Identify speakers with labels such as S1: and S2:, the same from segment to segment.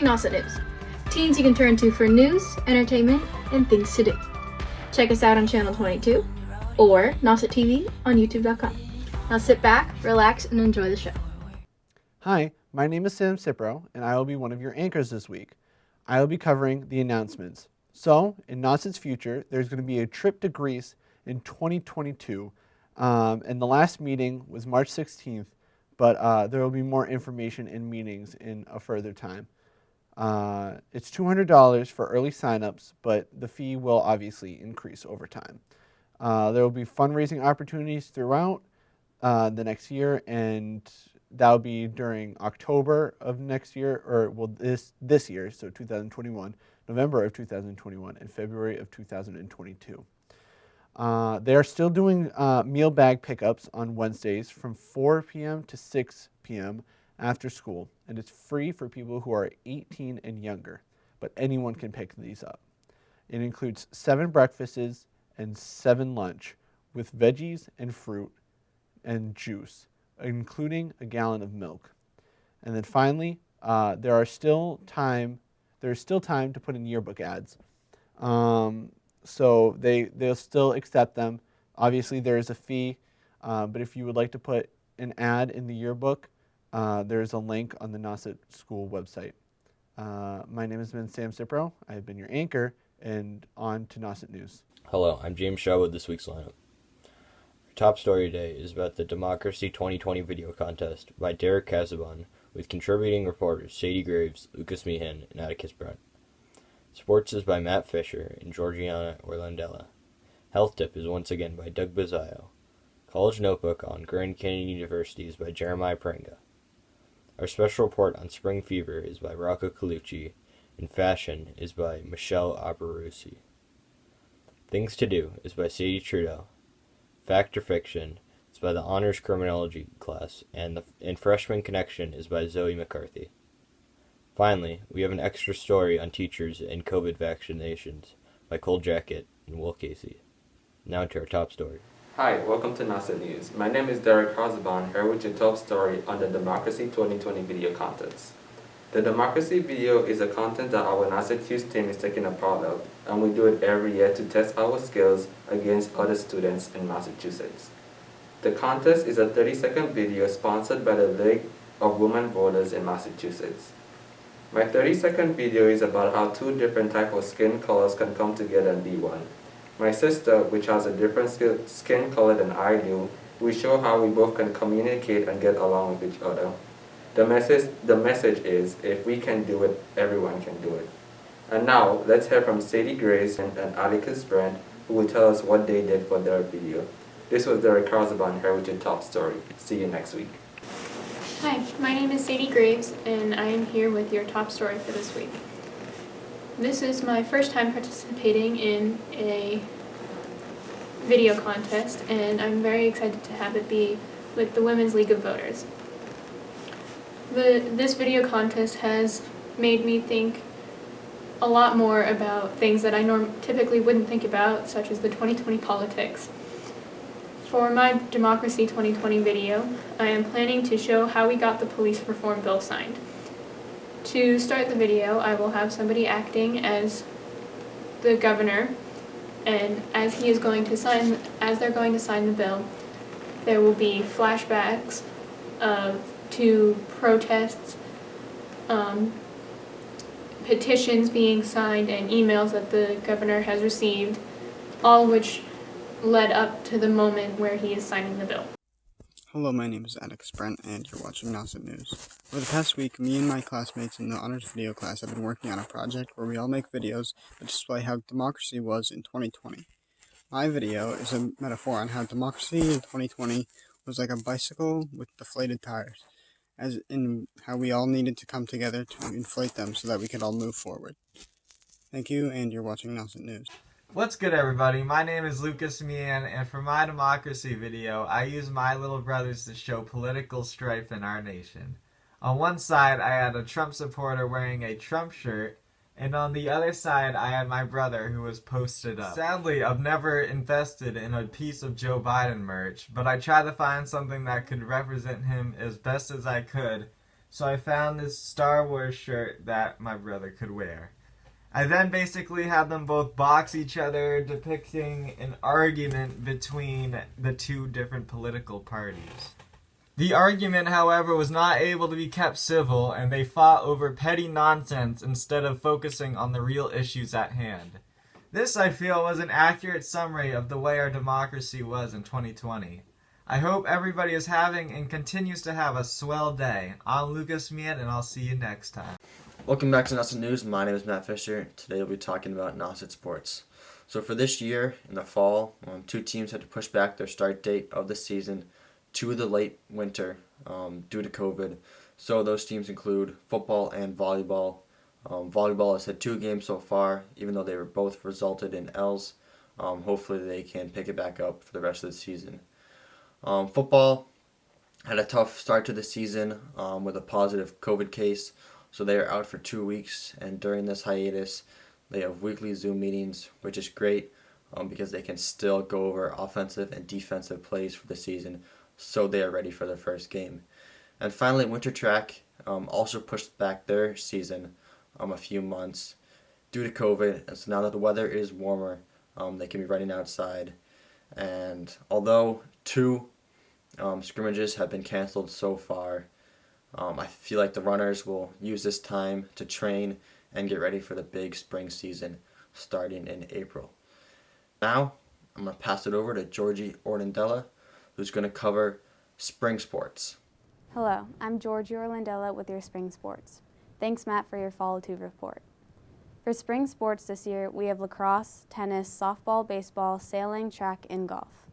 S1: Nauset News. Teens you can turn to for news, entertainment, and things to do. Check us out on Channel 22 or Nauset TV on YouTube.com. Now sit back, relax, and enjoy the show.
S2: Hi, my name is Sam Cipro, and I will be one of your anchors this week. I will be covering the announcements. So, in Nauset's future, there's going to be a trip to Greece in 2022, and the last meeting was March 16th, but there will be more information and meetings in a further time. It's $200 for early signups, but the fee will obviously increase over time. There will be fundraising opportunities throughout the next year, and that will be during October of next year, or well, this year, so 2021, November of 2021, and February of 2022. They are still doing meal bag pickups on Wednesdays from 4 p.m. to 6 p.m. after school, and it's free for people who are 18 and younger, but anyone can pick these up. It includes 7 breakfasts and 7 lunch with veggies and fruit and juice, including a gallon of milk. And then finally, there's still time to put in yearbook ads. So they'll still accept them. Obviously, there is a fee, but if you would like to put an ad in the yearbook, there's a link on the Nauset School website. My name has been Sam Cipro. I have been your anchor, and on to Nauset News.
S3: Hello, I'm James Shaw with this week's lineup. Our top story today is about the Democracy 2020 video contest by Derek Casaubon, with contributing reporters Sadie Graves, Lucas Meehan, and Atticus Brent. Sports is by Matt Fisher and Georgiana Orlandella. Health Tip is once again by Doug Bazzaio. College Notebook on Grand Canyon University is by Jeremiah Prenga. Our special report on spring fever is by Rocco Colucci, and Fashion is by Michelle Aberusi. Things to Do is by Sadie Trudeau. Fact or Fiction is by the Honors Criminology class, and Freshman Connection is by Zoe McCarthy. Finally, we have an extra story on teachers and COVID vaccinations by Cole Jackett and Will Casey. Now to our top story.
S4: Hi, welcome to Nauset News. My name is Derek Casaubon, here with your top story on the Democracy 2020 video contest. The Democracy video is a contest that our Nauset News team is taking a part of, and we do it every year to test our skills against other students in Massachusetts. The contest is a 30-second video sponsored by the League of Women Voters in Massachusetts. My 30-second video is about how 2 different types of skin colors can come together and be one. My sister, which has a different skin color than I do, will show how we both can communicate and get along with each other. The message is, if we can do it, everyone can do it. And now, let's hear from Sadie Grace and Atticus Brent, who will tell us what they did for their video. This was Derek Casaubon here with your top story. See you next week.
S5: Hi, my name is Sadie Graves, and I am here with your top story for this week. This is my first time participating in a video contest, and I'm very excited to have it be with the Women's League of Voters. This video contest has made me think a lot more about things that I typically wouldn't think about, such as the 2020 politics. For my Democracy 2020 video, I am planning to show how we got the police reform bill signed. To start the video, I will have somebody acting as the governor, and as they're going to sign the bill, there will be flashbacks to protests, petitions being signed, and emails that the governor has received, all of which led up to the moment where he is signing the bill.
S6: Hello, my name is Atticus Brent, and you're watching Nauset News. For the past week, me and my classmates in the Honors Video class have been working on a project where we all make videos that display how democracy was in 2020. My video is a metaphor on how democracy in 2020 was like a bicycle with deflated tires, as in how we all needed to come together to inflate them so that we could all move forward. Thank you, and you're watching Nauset News.
S7: What's good, everybody? My name is Lucas Meehan, and for my democracy video, I use my little brothers to show political strife in our nation. On one side, I had a Trump supporter wearing a Trump shirt, and on the other side, I had my brother who was posted up. Sadly, I've never invested in a piece of Joe Biden merch, but I tried to find something that could represent him as best as I could, so I found this Star Wars shirt that my brother could wear. I then basically had them both box each other, depicting an argument between the two different political parties. The argument, however, was not able to be kept civil, and they fought over petty nonsense instead of focusing on the real issues at hand. This, I feel, was an accurate summary of the way our democracy was in 2020. I hope everybody is having and continues to have a swell day. I'm Lucas Mian, and I'll see you next time.
S8: Welcome back to Nauset News. My name is Matt Fisher. Today we'll be talking about Nauset sports. So for this year, in the fall, 2 teams had to push back their start date of the season to the late winter due to COVID. So those teams include football and volleyball. Volleyball has had 2 games so far, even though they were both resulted in L's. Hopefully they can pick it back up for the rest of the season. Football had a tough start to the season with a positive COVID case. So they are out for 2 weeks, and during this hiatus, they have weekly Zoom meetings, which is great because they can still go over offensive and defensive plays for the season, so they are ready for their first game. And finally, winter track also pushed back their season a few months due to COVID, and so now that the weather is warmer, they can be running outside. And although 2 scrimmages have been canceled so far, I feel like the runners will use this time to train and get ready for the big spring season starting in April. Now, I'm going to pass it over to Georgie Orlandella, who's going to cover spring sports.
S9: Hello, I'm Georgie Orlandella with your spring sports. Thanks, Matt, for your Fall 2 report. For spring sports this year, we have lacrosse, tennis, softball, baseball, sailing, track, and golf.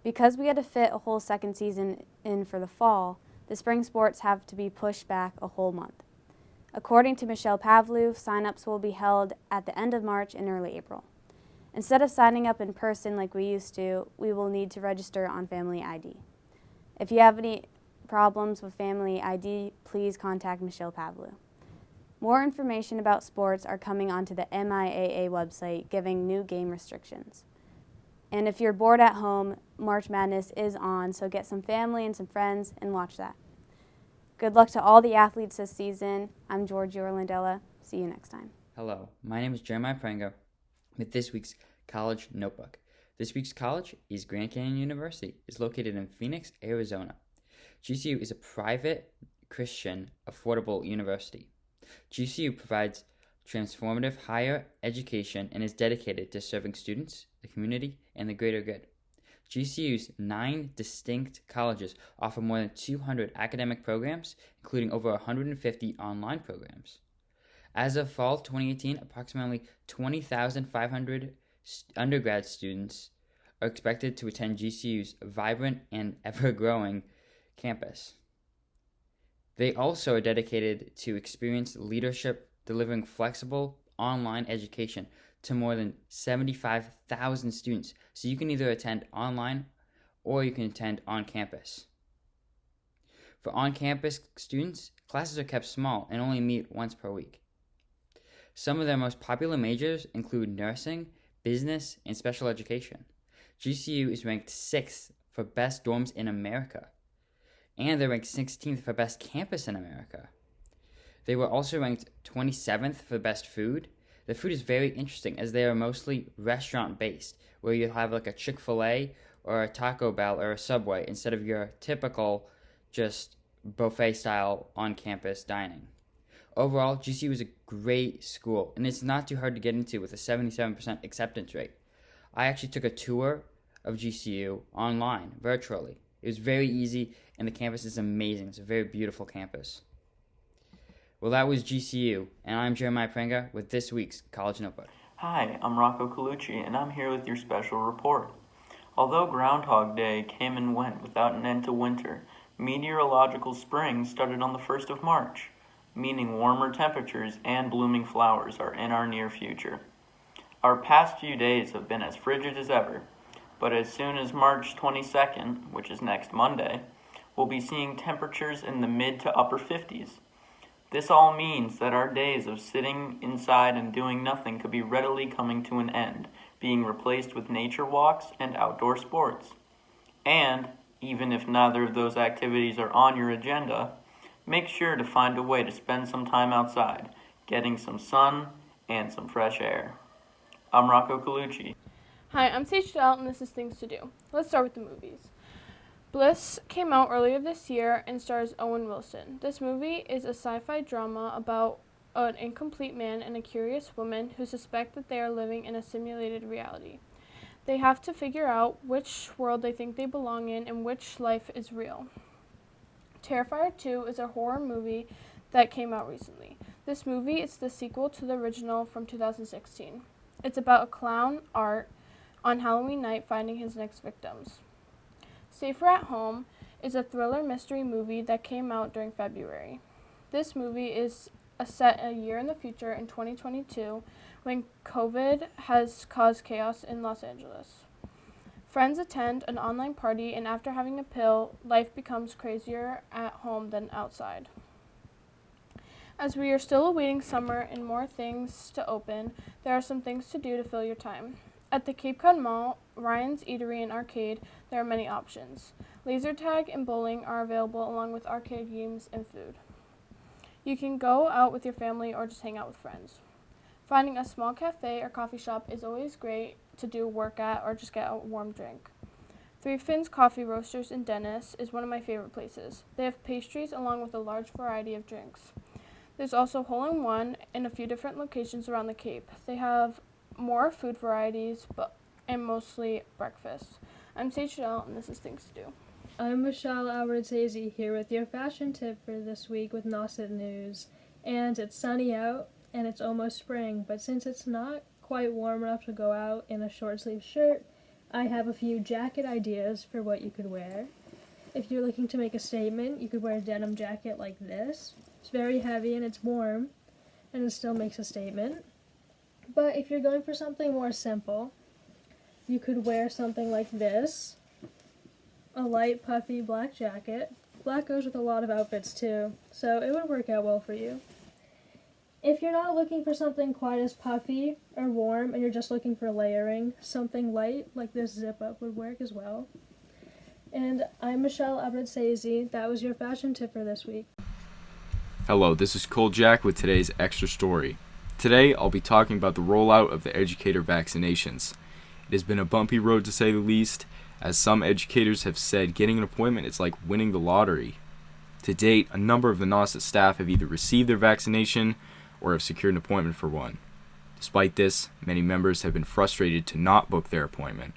S9: Because we had to fit a whole second season in for the fall, the spring sports have to be pushed back a whole month. According to Michelle Pavlou, sign-ups will be held at the end of March and early April. Instead of signing up in person like we used to, we will need to register on Family ID. If you have any problems with Family ID, please contact Michelle Pavlou. More information about sports are coming onto the MIAA website, giving new game restrictions. And if you're bored at home, March Madness is on, so get some family and some friends and watch that. Good luck to all the athletes this season. I'm Georgie Orlandella. See you next time.
S10: Hello, my name is Jeremiah Prenga with this week's College Notebook. This week's college is Grand Canyon University. It's located in Phoenix, Arizona. GCU is a private, Christian, affordable university. GCU provides transformative higher education and is dedicated to serving students, the community, and the greater good. GCU's 9 distinct colleges offer more than 200 academic programs, including over 150 online programs. As of fall 2018, approximately 20,500 undergrad students are expected to attend GCU's vibrant and ever-growing campus. They also are dedicated to experienced leadership, delivering flexible online education to more than 75,000 students, so you can either attend online or you can attend on campus. For on-campus students, classes are kept small and only meet once per week. Some of their most popular majors include nursing, business, and special education. GCU is ranked 6th for best dorms in America, and they're ranked 16th for best campus in America. They were also ranked 27th for best food. The food is very interesting as they are mostly restaurant-based, where you'll have like a Chick-fil-A or a Taco Bell or a Subway instead of your typical just buffet-style on-campus dining. Overall, GCU is a great school, and it's not too hard to get into with a 77% acceptance rate. I actually took a tour of GCU online, virtually. It was very easy, and the campus is amazing. It's a very beautiful campus. Well, that was GCU, and I'm Jeremiah Prenga with this week's College Notebook.
S11: Hi, I'm Rocco Colucci, and I'm here with your special report. Although Groundhog Day came and went without an end to winter, meteorological spring started on the 1st of March, meaning warmer temperatures and blooming flowers are in our near future. Our past few days have been as frigid as ever, but as soon as March 22nd, which is next Monday, we'll be seeing temperatures in the mid to upper 50s. This all means that our days of sitting inside and doing nothing could be readily coming to an end, being replaced with nature walks and outdoor sports. And, even if neither of those activities are on your agenda, make sure to find a way to spend some time outside, getting some sun and some fresh air. I'm Rocco Colucci.
S12: Hi, I'm Sage Dell, and this is Things to Do. Let's start with the movies. Bliss came out earlier this year and stars Owen Wilson. This movie is a sci-fi drama about an incomplete man and a curious woman who suspect that they are living in a simulated reality. They have to figure out which world they think they belong in and which life is real. Terrifier 2 is a horror movie that came out recently. This movie is the sequel to the original from 2016. It's about a clown, Art, on Halloween night finding his next victims. Safer at Home is a thriller mystery movie that came out during February. This movie is set a year in the future in 2022 when COVID has caused chaos in Los Angeles. Friends attend an online party, and after having a pill, life becomes crazier at home than outside. As we are still awaiting summer and more things to open, there are some things to do to fill your time. At the Cape Cod Mall, Ryan's Eatery and Arcade, there are many options. Laser tag and bowling are available along with arcade games and food. You can go out with your family or just hang out with friends. Finding a small cafe or coffee shop is always great to do work at or just get a warm drink. Three Fins Coffee Roasters in Dennis is one of my favorite places. They have pastries along with a large variety of drinks. There's also Hole in One in a few different locations around the Cape. They have more food varieties and mostly breakfast. I'm Sage Chanel, and this is Things to Do.
S13: I'm Michelle Albertese here with your fashion tip for this week with Nauset News. And it's sunny out and it's almost spring, but since it's not quite warm enough to go out in a short sleeve shirt, I have a few jacket ideas for what you could wear. If you're looking to make a statement, you could wear a denim jacket like this. It's very heavy and it's warm, and it still makes a statement. But if you're going for something more simple, you could wear something like this, a light puffy black jacket. Black goes with a lot of outfits too, so it would work out well for you. If you're not looking for something quite as puffy or warm and you're just looking for layering, something light like this zip-up would work as well. And I'm Michelle Albertese. That was your fashion tip for this week.
S14: Hello, this is Cole Jack with today's Extra Story. Today, I'll be talking about the rollout of the educator vaccinations. It has been a bumpy road to say the least, as some educators have said getting an appointment is like winning the lottery. To date, a number of the Nauset staff have either received their vaccination or have secured an appointment for one. Despite this, many members have been frustrated to not book their appointment.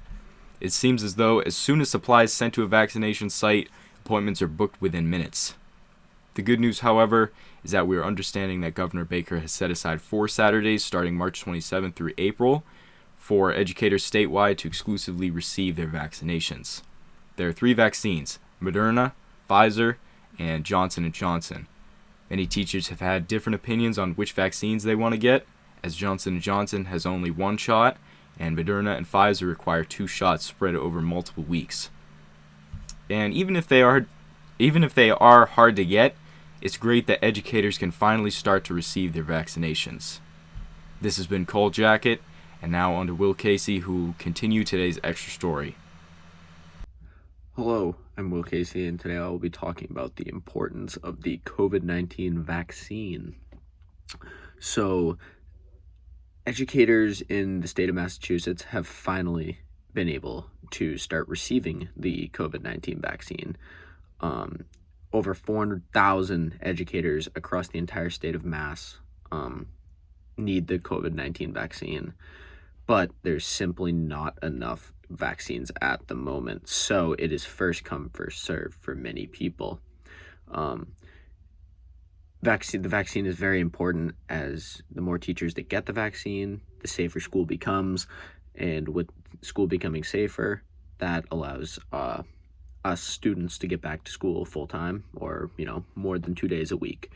S14: It seems as though as soon as supplies sent to a vaccination site, appointments are booked within minutes. The good news, however, is that we are understanding that Governor Baker has set aside 4 Saturdays starting March 27th through April for educators statewide to exclusively receive their vaccinations. There are 3 vaccines: Moderna, Pfizer, and Johnson & Johnson. Many teachers have had different opinions on which vaccines they want to get, as Johnson & Johnson has only 1 shot, and Moderna and Pfizer require 2 shots spread over multiple weeks. And even if they are hard to get, it's great that educators can finally start to receive their vaccinations. This has been Cole Jacket, and now on to Will Casey, who will continue today's Extra Story.
S15: Hello, I'm Will Casey, and today I will be talking about the importance of the COVID-19 vaccine. So, educators in the state of Massachusetts have finally been able to start receiving the COVID-19 vaccine. Over 400,000 educators across the entire state of Mass need the COVID-19 vaccine, but there's simply not enough vaccines at the moment, so it is first come, first serve for many people. The vaccine is very important, as the more teachers that get the vaccine, the safer school becomes, and with school becoming safer, that allows us students to get back to school full time, or more than 2 days a week.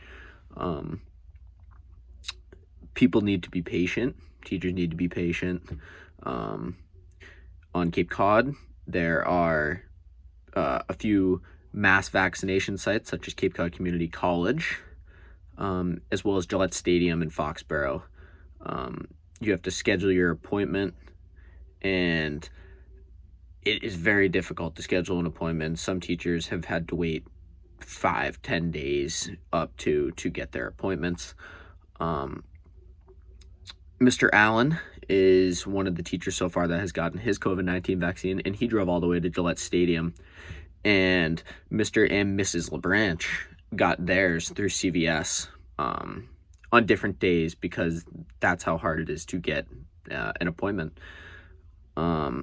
S15: People need to be patient. Teachers need to be patient. On Cape Cod, there are a few mass vaccination sites, such as Cape Cod Community College, as well as Gillette Stadium in Foxborough. You have to schedule your appointment, and it is very difficult to schedule an appointment. Some teachers have had to wait 5-10 days up to get their appointments. Mr. Allen is one of the teachers so far that has gotten his COVID-19 vaccine, and he drove all the way to Gillette Stadium. And Mr. and Mrs. LeBranch got theirs through CVS on different days, because that's how hard it is to get an appointment. A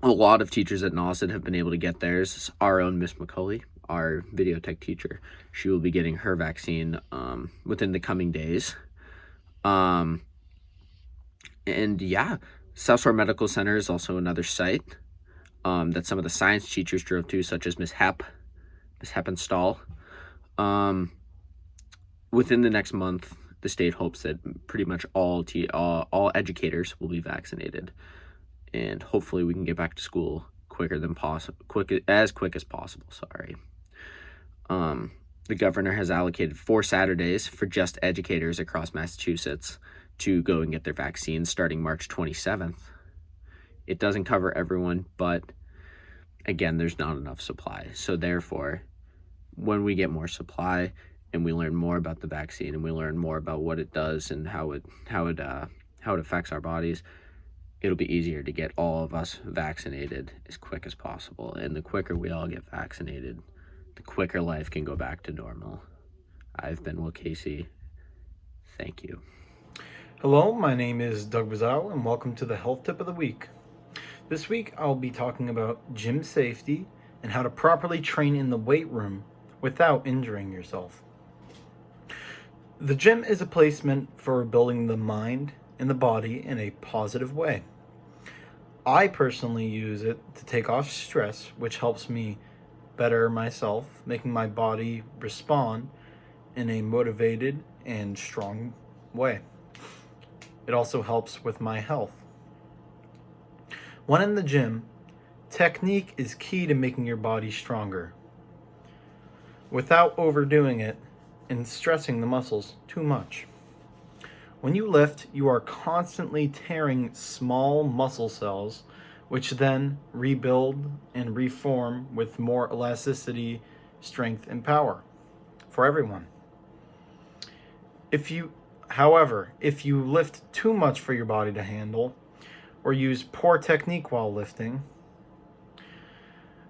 S15: lot of teachers at Nauset have been able to get theirs. Our own Miss McCulley, our video tech teacher, she will be getting her vaccine within the coming days. And yeah, South Shore Medical Center is also another site that some of the science teachers drove to, such as Miss Heppenstall. Within the next month, the state hopes that pretty much all educators will be vaccinated, and hopefully we can get back to school as quick as possible. The governor has allocated 4 Saturdays for just educators across Massachusetts to go and get their vaccines starting March 27th. It doesn't cover everyone, but again, there's not enough supply. So therefore, when we get more supply and we learn more about the vaccine and we learn more about what it does and how it affects our bodies, it'll be easier to get all of us vaccinated as quick as possible. And the quicker we all get vaccinated, the quicker life can go back to normal. I've been Will Casey. Thank you.
S16: Hello, my name is Doug Bazzow, and welcome to the Health Tip of the Week. This week, I'll be talking about gym safety and how to properly train in the weight room without injuring yourself. The gym is a place meant for building the mind and the body in a positive way. I personally use it to take off stress, which helps me better myself, making my body respond in a motivated and strong way. It also helps with my health. When in the gym, technique is key to making your body stronger without overdoing it and stressing the muscles too much. When you lift, you are constantly tearing small muscle cells, which then rebuild and reform with more elasticity, strength, and power for everyone. However, if you lift too much for your body to handle or use poor technique while lifting,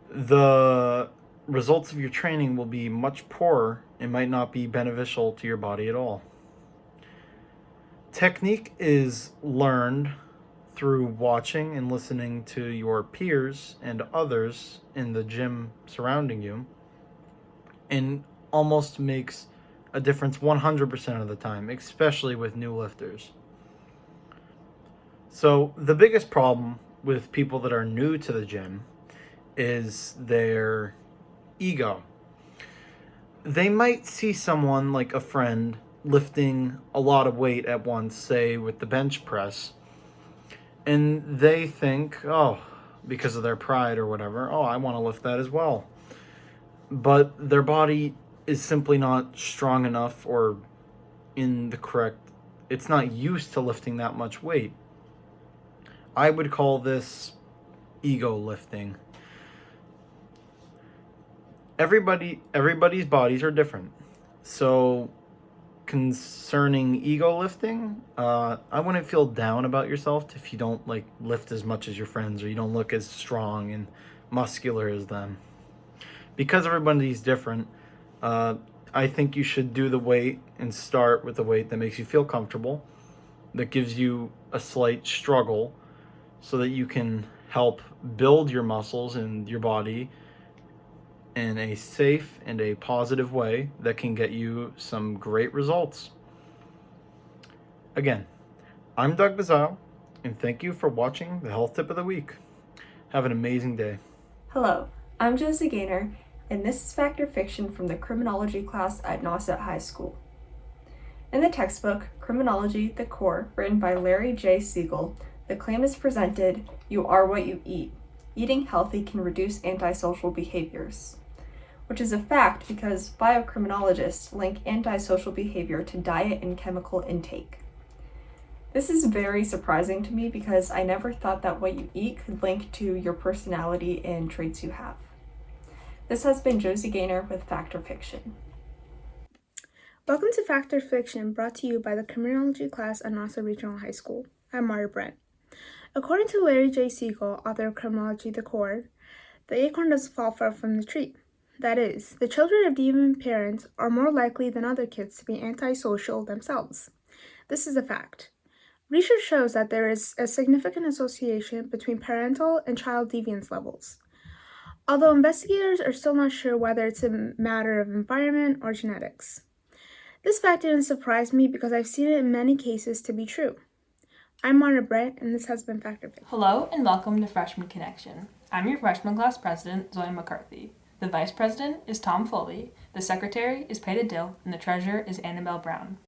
S16: the results of your training will be much poorer and might not be beneficial to your body at all. Technique is learned through watching and listening to your peers and others in the gym surrounding you, and almost makes a difference 100% of the time, especially with new lifters. So the biggest problem with people that are new to the gym is their ego. They might see someone like a friend lifting a lot of weight at once, say with the bench press, and they think, because of their pride or whatever, I want to lift that as well. But their body is simply not strong enough or it's not used to lifting that much weight. I would call this ego lifting. Everybody's bodies are different. So concerning ego lifting, I wouldn't feel down about yourself if you don't lift as much as your friends, or you don't look as strong and muscular as them. Because everybody's different, I think you should do the weight and start with the weight that makes you feel comfortable, that gives you a slight struggle, so that you can help build your muscles and your body in a safe and a positive way that can get you some great results. Again, I'm Doug Bazzow, and thank you for watching the Health Tip of the Week. Have an amazing day.
S17: Hello, I'm Josie Gaynor, and this is Fact or Fiction from the Criminology class at Nauset High School. In the textbook, Criminology, the Core, written by Larry J. Siegel, the claim is presented, "You are what you eat. Eating healthy can reduce antisocial behaviors," which is a fact because biocriminologists link antisocial behavior to diet and chemical intake. This is very surprising to me because I never thought that what you eat could link to your personality and traits you have. This has been Josie Gaynor with Fact or Fiction.
S18: Welcome to Fact or Fiction, brought to you by the Criminology class at Nauset Regional High School. I'm Mara Brent. According to Larry J. Siegel, author of Criminology: The Core, the acorn doesn't fall far from the tree. That is, the children of deviant parents are more likely than other kids to be antisocial themselves. This is a fact. Research shows that there is a significant association between parental and child deviance levels, although investigators are still not sure whether it's a matter of environment or genetics. This fact didn't surprise me because I've seen it in many cases to be true. I'm Mara Brett, and this has been Fact or Fiction.
S19: Hello and welcome to Freshman Connection. I'm your freshman class president, Zoe McCarthy. The vice president is Tom Foley, the secretary is Peta Dill, and the treasurer is Annabelle Brown.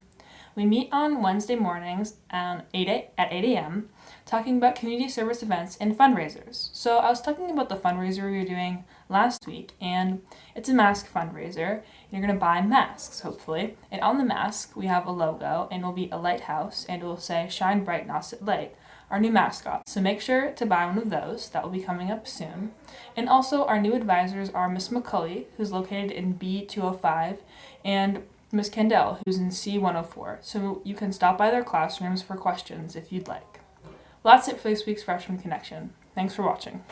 S19: We meet on Wednesday mornings at 8 a.m. talking about community service events and fundraisers. So I was talking about the fundraiser we were doing last week, and it's a mask fundraiser. You're going to buy masks, hopefully. And on the mask, we have a logo, and it will be a lighthouse, and it will say, "Shine Bright, Nauset Light," our new mascot. So make sure to buy one of those. That will be coming up soon. And also, our new advisors are Miss McCulley, who's located in B205, and Miss Kendall, who's in C104, so you can stop by their classrooms for questions if you'd like. Well, that's it for this week's Freshman Connection. Thanks for watching.